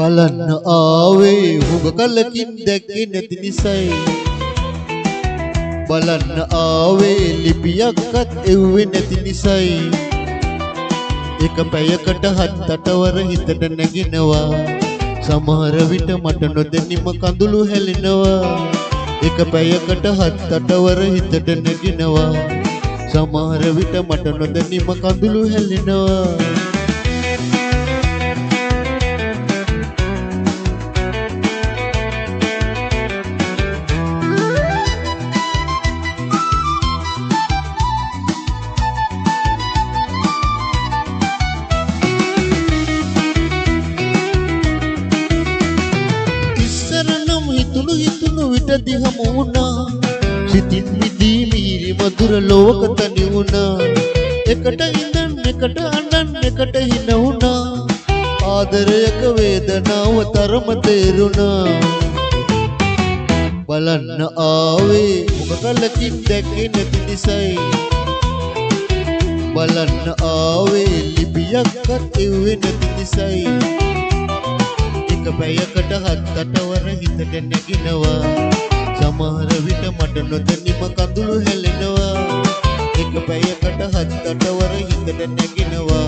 බලන්න ආවේ හුඟ කලකින් දැක්කේ නැති නිසයි බලන්න ආවේ ලිපියක්වත් එව්වේ නැති නිසයි එක පැයකට 7-8 වර හිතට නැගිනවා සමහර විට මට නොදැනීම කඳුළු හැලෙනවා එක පැයකට 7-8 වර හිතට නැගිනවා සමහර විට මට නොදැනීම කඳුළු හැලෙනවා හිතුණු විට දිහම වුණා සිතින් මිදී මීරි මధుර ලෝක තනි වුණා එකට ඉඳන් එකට අඬන් එකට හින වුණා ආදරයක වේදනාව තරම තේරුණා බලන්න ආවේ මොක කලකින් දැක්කේ නැති නිසයි බලන්න ආවේ ලිපියක්වත් එව්වේ නැති නිසයි පැයකට 7-8 වර හිතට නැගිනවා සමහර විට මට නොදැනීම කඳුළු හැලෙනවා එක පැයකට 7-8 වර හිතට නැගිනවා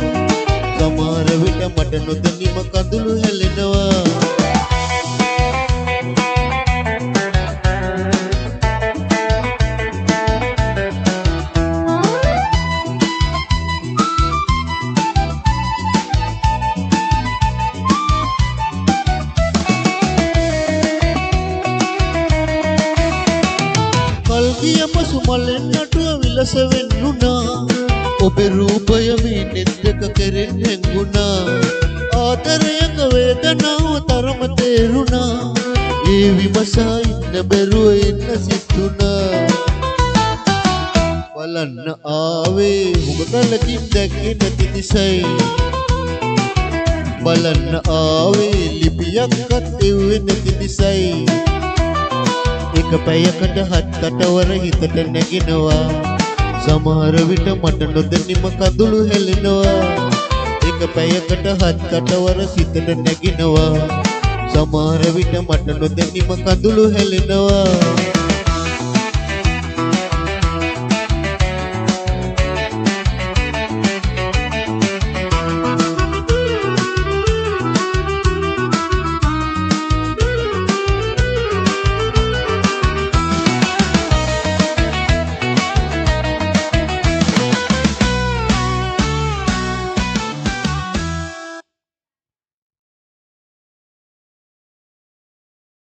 සමහර විට මට නොදැනීම කඳුළු හැලෙනවා කල්ගියම සුමලෙන් නටුව විලස වෙන්නුනා ඔබේ රූපය මේ නෙත් දෙක කෙරෙන් හැංගුණා ආදරයක වේදනාව තරම තේරුණා ඒ විමසා ඉන්න බැරුව එන්න සිතුණා බලන්න ආවේ හුඟ කලකින් දැක්කේ නැති නිසයි බලන්න ආවේ ලිපියක්වත් එව්වේ නැති නිසයි එක පැයකට 7-8 වර හිතට නැගිනවා සමහර විට මට නොදැනීම කඳුළු හැලෙනවා එක පැයකට 7-8 වර සිතට නැගිනවා සමහර විට මට නොදැනීම කඳුළු හැලෙනවා